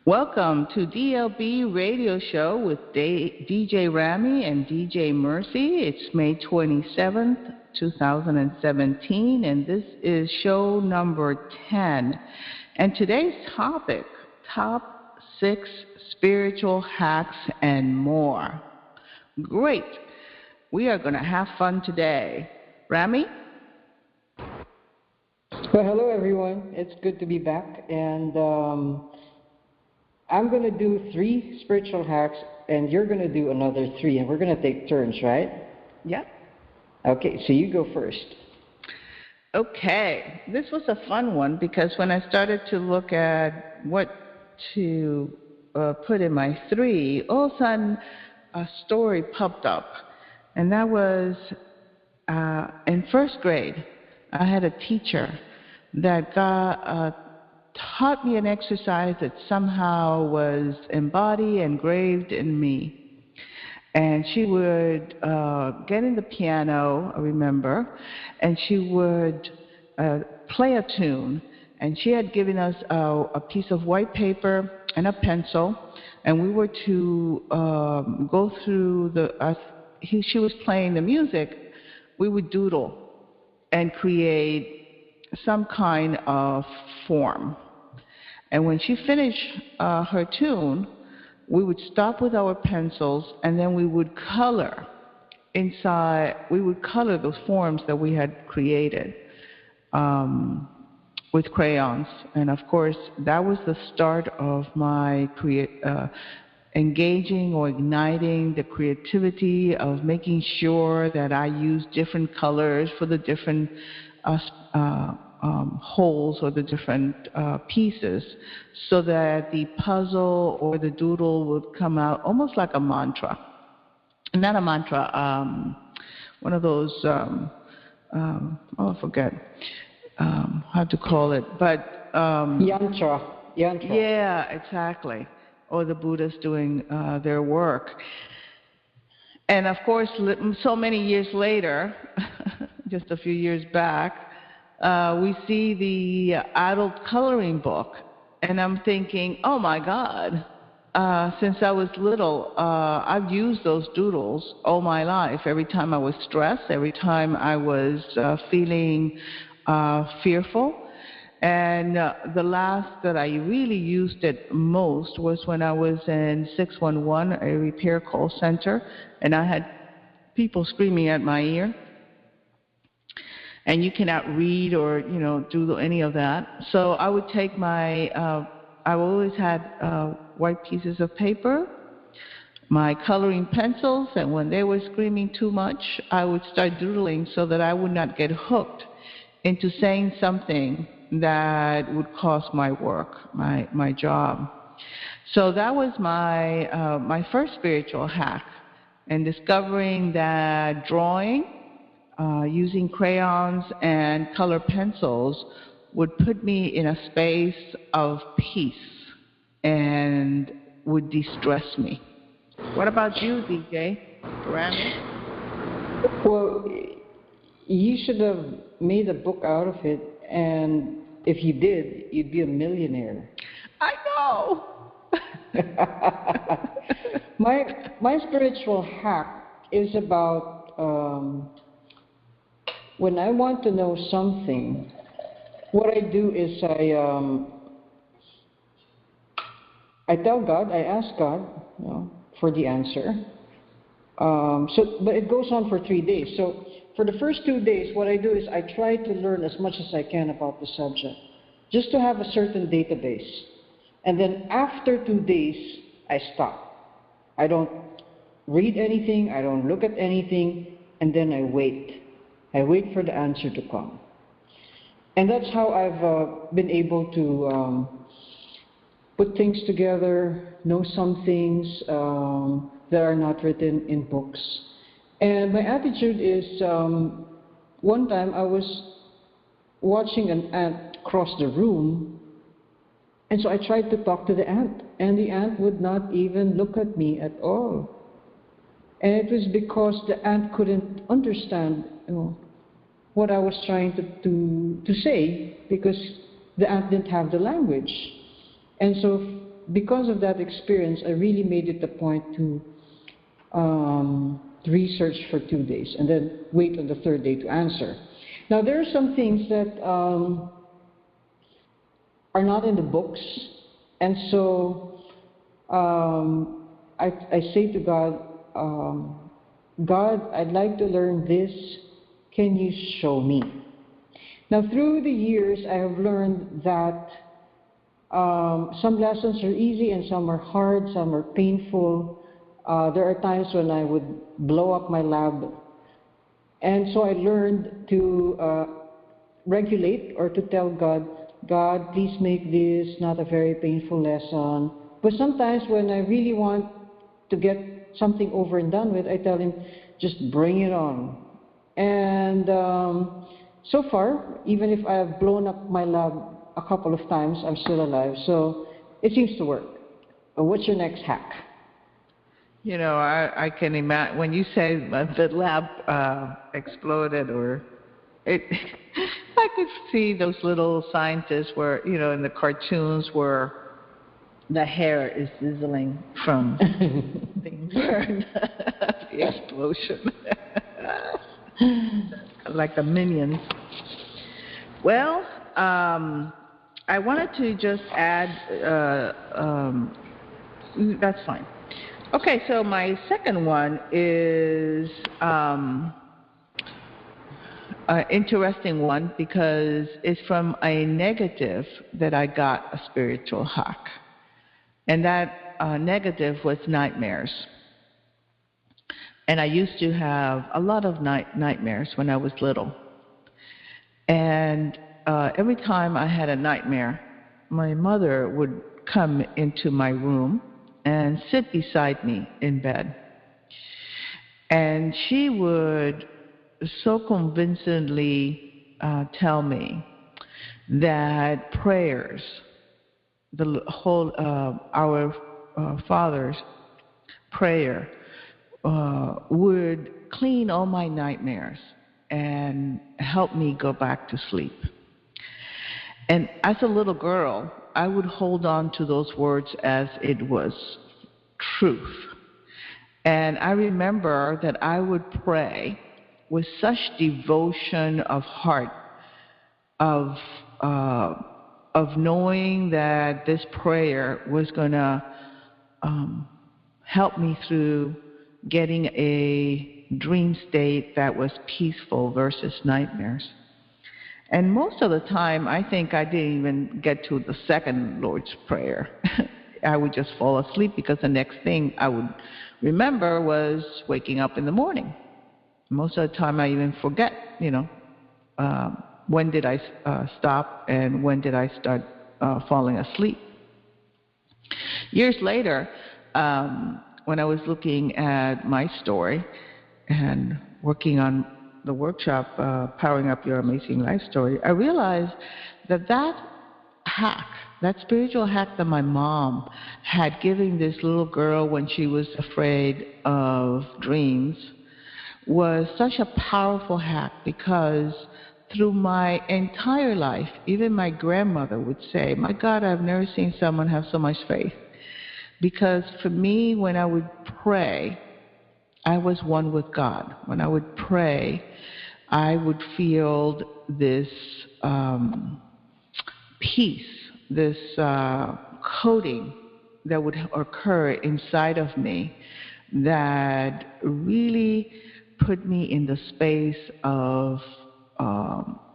Welcome to DLB Radio Show with DJ Rami and DJ Mercy. It's May 27th, 2017, and this is show number 10. And today's topic, top 6 spiritual hacks and more. Great. We are going to have fun today. Rami? Well, hello, everyone. It's good to be back, and I'm going to do 3 spiritual hacks, and you're going to do another 3, and we're going to take turns, right? Yeah. Okay, so you go first. Okay. This was a fun one because when I started to look at what to put in my 3, all of a sudden a story popped up, and that was in 1st grade. I had a teacher that taught me an exercise that somehow was embodied, engraved in me. And she would get in the piano, I remember, and she would play a tune. And she had given us a piece of white paper and a pencil, and we were to go through she was playing the music, we would doodle and create some kind of form. And when she finished her tune, we would stop with our pencils, and then we would color inside. We would color those forms that we had created with crayons. And of course, that was the start of my engaging or igniting the creativity of making sure that I used different colors for the different holes or the different pieces, so that the puzzle or the doodle would come out almost like a mantra. Not a mantra, one of those, I forget how to call it, but... Yantra. Yeah, exactly. Or the Buddhas doing their work. And of course, so many years later, just a few years back, we see the adult coloring book, and I'm thinking, oh my God, since I was little, I've used those doodles all my life. Every time I was stressed, every time I was feeling fearful. And the last that I really used it most was when I was in 611, a repair call center, and I had people screaming at my ear. And you cannot read or, do any of that. So I would take I always had white pieces of paper, my coloring pencils, and when they were screaming too much, I would start doodling so that I would not get hooked into saying something that would cost my work, my job. So that was my first spiritual hack, and discovering that drawing, using crayons and color pencils would put me in a space of peace and would de-stress me. What about you, DJ Rami? Well, you should have made a book out of it, and if you did, you'd be a millionaire. I know! My spiritual hack is about when I want to know something, what I do is I tell God, I ask God for the answer. But it goes on for 3 days. So for the first 2 days, what I do is I try to learn as much as I can about the subject, just to have a certain database. And then after 2 days, I stop. I don't read anything, I don't look at anything, and then I wait. I wait for the answer to come. And that's how I've been able to put things together, know some things that are not written in books. And my attitude is, one time I was watching an ant cross the room, and so I tried to talk to the ant, and the ant would not even look at me at all. And it was because the ant couldn't understand what I was trying to say, because the ant didn't have the language. And so because of that experience, I really made it a point to research for 2 days and then wait on the third day to answer. Now, there are some things that are not in the books, and so I say to God, God, I'd like to learn this. Can you show me? Now, through the years, I have learned that some lessons are easy and some are hard, some are painful. There are times when I would blow up my lab. And so I learned to regulate or to tell God, God, please make this not a very painful lesson. But sometimes when I really want to get something over and done with, I tell him, just bring it on. And so far, even if I have blown up my lab a couple of times, I'm still alive. So it seems to work. What's your next hack? You know, I can imagine when you say the lab exploded, or it, I could see those little scientists where, you know, in the cartoons where the hair is sizzling from being burned, the explosion, like the Minions. Well, I wanted to just add, that's fine. Okay, so my second one is an interesting one because it's from a negative that I got a spiritual hack. And that negative was nightmares. And I used to have a lot of nightmares when I was little. And every time I had a nightmare, my mother would come into my room and sit beside me in bed. And she would so convincingly tell me that prayers, the whole Our Father's prayer, would clean all my nightmares and help me go back to sleep. And as a little girl, I would hold on to those words as it was truth. And I remember that I would pray with such devotion of heart, of knowing that this prayer was going to help me through getting a dream state that was peaceful versus nightmares. And most of the time, I think I didn't even get to the second Lord's Prayer. I would just fall asleep because the next thing I would remember was waking up in the morning. Most of the time, I even forget, you know, when did I stop and when did I start falling asleep. Years later, when I was looking at my story and working on the workshop, Powering Up Your Amazing Life Story, I realized that hack, that spiritual hack that my mom had given this little girl when she was afraid of dreams was such a powerful hack, because through my entire life, even my grandmother would say, my God, I've never seen someone have so much faith. Because for me, when I would pray, I was one with God. When I would pray, I would feel this peace, this coating that would occur inside of me that really put me in the space of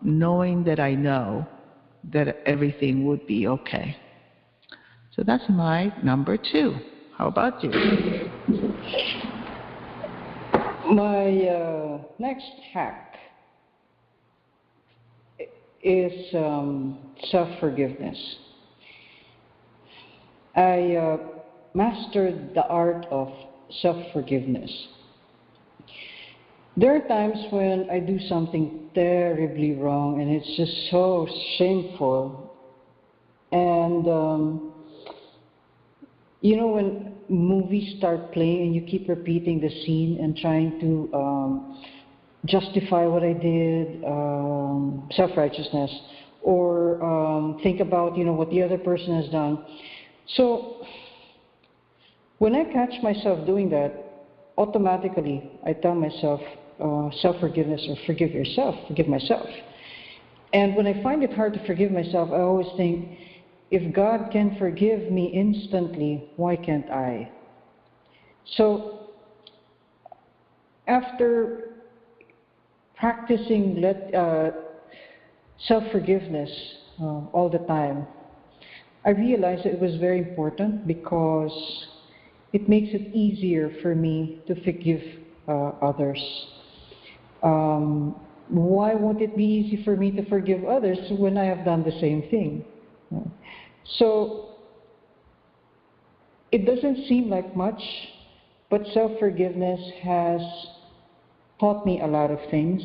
knowing that I know that everything would be okay. So that's my number 2. How about you? My next hack is self-forgiveness. I mastered the art of self-forgiveness. There are times when I do something terribly wrong and it's just so shameful. And you know, when movies start playing and you keep repeating the scene and trying to justify what I did, self-righteousness, or think about, you know, what the other person has done. So when I catch myself doing that, automatically I tell myself self-forgiveness or forgive yourself, forgive myself. And when I find it hard to forgive myself, I always think, if God can forgive me instantly, why can't I? So after practicing self-forgiveness all the time, I realized it was very important because it makes it easier for me to forgive others. Why won't it be easy for me to forgive others when I have done the same thing? So it doesn't seem like much, but self-forgiveness has taught me a lot of things.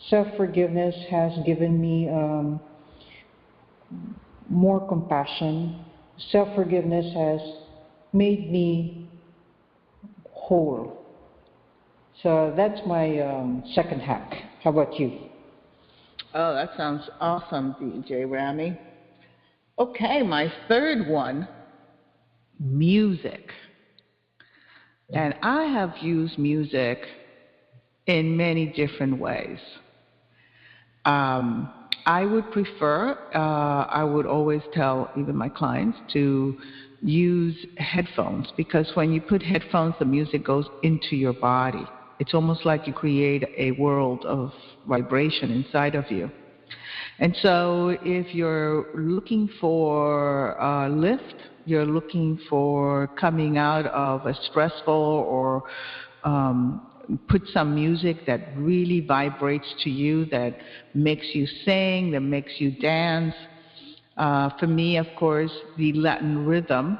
Self-forgiveness has given me more compassion. Self-forgiveness has made me whole. So that's my second hack. How about you? Oh, that sounds awesome, DJ Rami. Okay, my third one, music. And I have used music in many different ways. Um, I would prefer, I would always tell even my clients to use headphones, because when you put headphones, the music goes into your body. It's almost like you create a world of vibration inside of you. And so if you're looking for a lift, you're looking for coming out of a stressful or put some music that really vibrates to you, that makes you sing, that makes you dance. For me, of course, the Latin rhythm,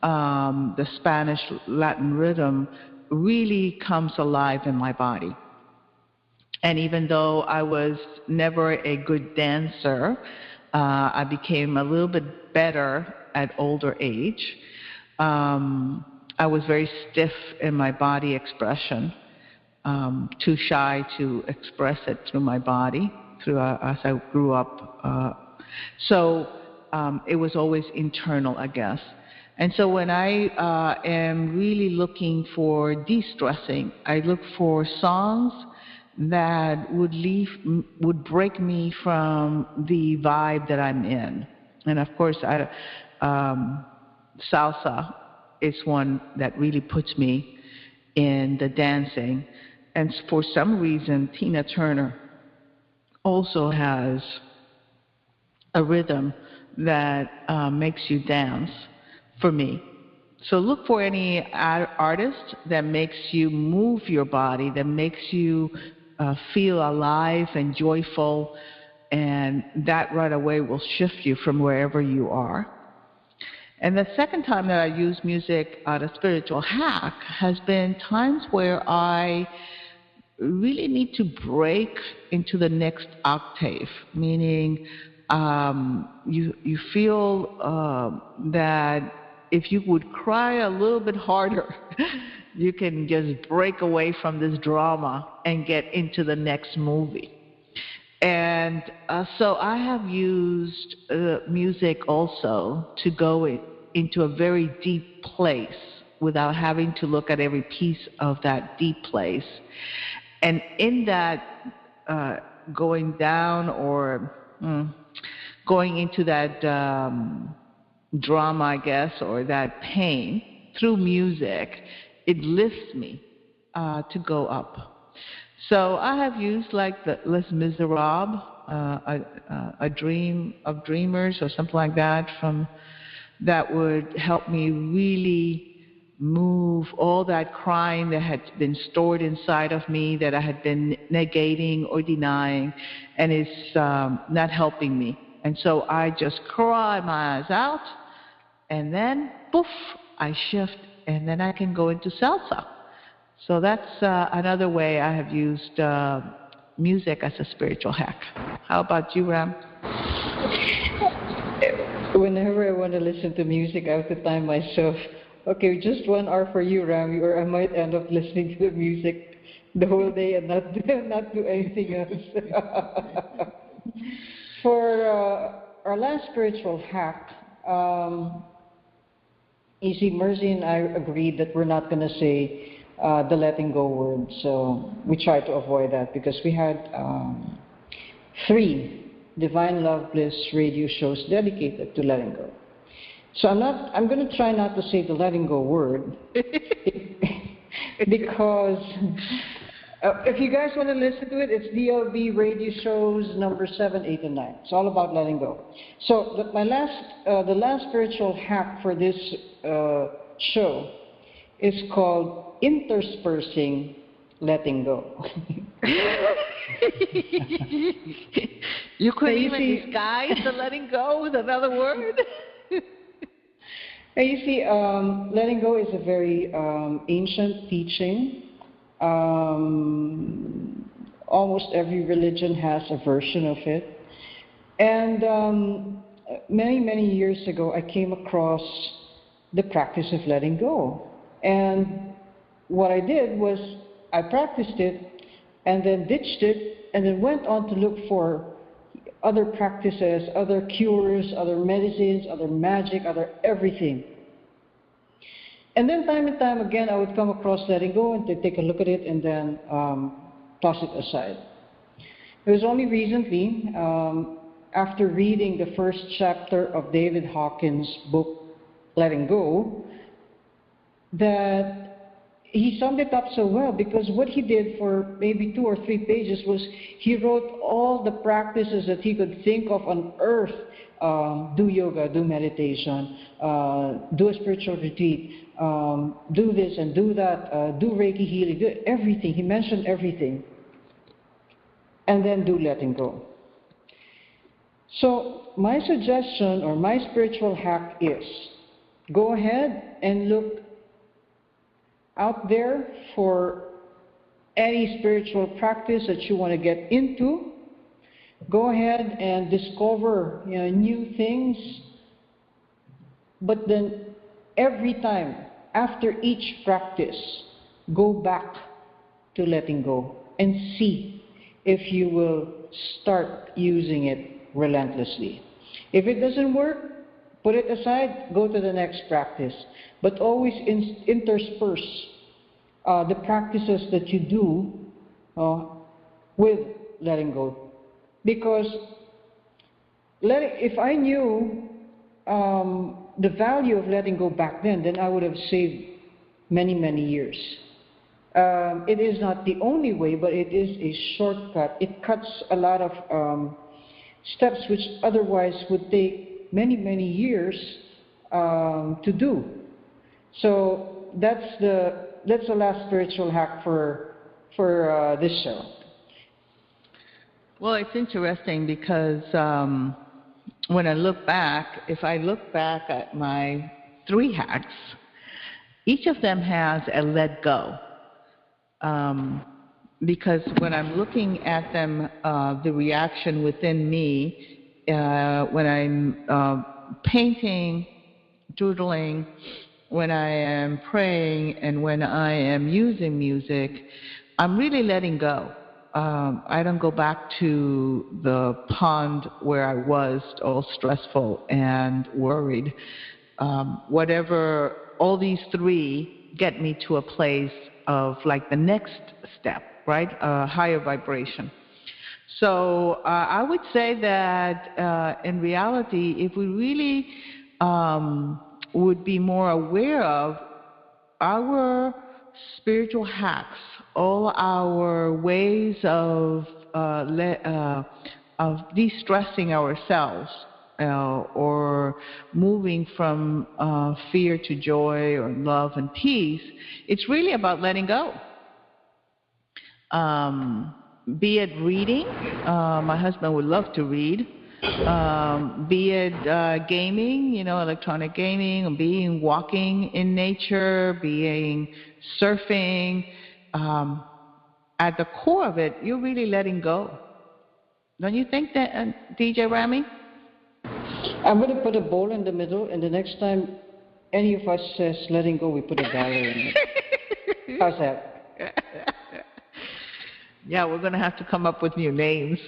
the Spanish Latin rhythm really comes alive in my body. And even though I was never a good dancer, I became a little bit better at older age. I was very stiff in my body expression, too shy to express it through my body, as I grew up. It was always internal, I guess. And so when I am really looking for de-stressing, I look for songs that would break me from the vibe that I'm in. And of course, salsa is one that really puts me in the dancing. And for some reason, Tina Turner also has a rhythm that makes you dance for me. So look for any artist that makes you move your body, that makes you feel alive and joyful, and that right away will shift you from wherever you are. And the second time that I use music as a spiritual hack has been times where I really need to break into the next octave, meaning you feel that if you would cry a little bit harder, you can just break away from this drama and get into the next movie. And so I have used music also to go into a very deep place without having to look at every piece of that deep place. And in that going down or going into that drama, I guess, or that pain through music, it lifts me to go up. So I have used like the Les Miserables, a dream of dreamers or something like that, that would help me really move all that crying that had been stored inside of me, that I had been negating or denying, and it's not helping me. And so I just cry my eyes out, and then poof, I shift, and then I can go into salsa. So that's another way I have used music as a spiritual hack. How about you, Ram? Whenever I want to listen to music, I have to time myself. Okay, just 1 hour for you, Rami, or I might end up listening to the music the whole day and not do anything else. For our last spiritual hack, you see, Mercy and I agreed that we're not going to say the letting go word, so we try to avoid that because we had 3 Divine Love Bliss radio shows dedicated to letting go. So I'm going to try not to say the letting go word because if you guys want to listen to it, it's DLB radio shows number 7, 8, and 9. It's all about letting go. So the last spiritual hack for this show is called interspersing letting go. You couldn't even disguise the letting go with another word? And you see, letting go is a very ancient teaching. Almost every religion has a version of it. And many, many years ago, I came across the practice of letting go. And what I did was I practiced it and then ditched it and then went on to look for other practices, other cures, other medicines, other magic, other everything. And then time and time again, I would come across letting go and take a look at it and then toss it aside. It was only recently, after reading the first chapter of David Hawkins' book, Letting Go, that he summed it up so well, because what he did for maybe 2 or 3 pages was he wrote all the practices that he could think of on earth. Do yoga, do meditation, do a spiritual retreat, do this and do that, do Reiki healing, do everything. He mentioned everything. And then do letting go. So my suggestion or my spiritual hack is go ahead and look out there for any spiritual practice that you want to get into. Go ahead and discover new things. But then every time, after each practice, go back to letting go and see if you will start using it relentlessly. If it doesn't work, put it aside, go to the next practice. But always intersperse the practices that you do with letting go. Because if I knew the value of letting go back then I would have saved many, many years. It is not the only way, but it is a shortcut. It cuts a lot of steps which otherwise would take many, many years to do. So that's the last spiritual hack for this show. Well, it's interesting because when I look back, if I look back at my 3 hacks, each of them has a let go. Because when I'm looking at them, the reaction within me, when I'm painting, doodling, when I am praying, and when I am using music, I'm really letting go. I don't go back to the pond where I was, all stressful and worried. Whatever, all these 3 get me to a place of like the next step, right? A higher vibration. So I would say that in reality, if we really would be more aware of our spiritual hacks, all our ways of de-stressing ourselves or moving from fear to joy or love and peace, it's really about letting go. Be it reading, my husband would love to read, be it gaming, electronic gaming, or walking in nature, being surfing. At the core of it, you're really letting go. Don't you think that, DJ Rami? I'm going to put a bowl in the middle, and the next time any of us says letting go, we put a dollar in it. How's that? Yeah, we're going to have to come up with new names.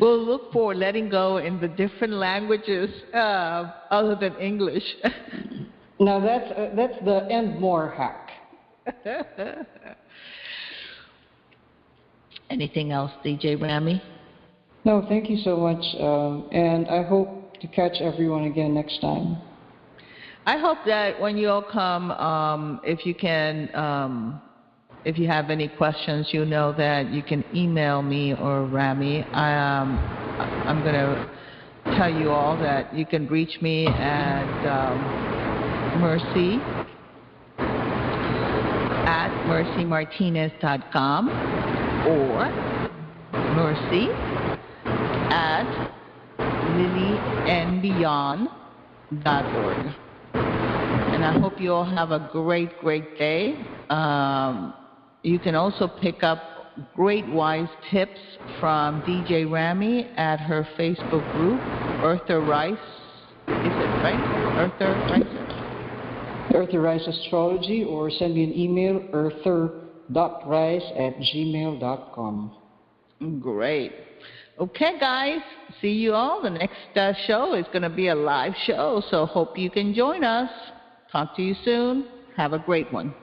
We'll look for letting go in the different languages other than English. Now that's the and more hack. Anything else, DJ Rami? No, thank you so much, and I hope to catch everyone again next time. I hope that when you all come, if you can, if you have any questions, you know that you can email me or Rami. I'm going to tell you all that you can reach me at Mercy at mercymartinez.com or Mercy at lilyandbeyond.org. And I hope you all have a great, great day. You can also pick up great wise tips from DJ Rami at her Facebook group, Earther Rice. Is it right? Earther Rice? Earther Rice Astrology, or send me an email, earther.rice@gmail.com. Great. Okay, guys. See you all. The next show is going to be a live show, so hope you can join us. Talk to you soon. Have a great one.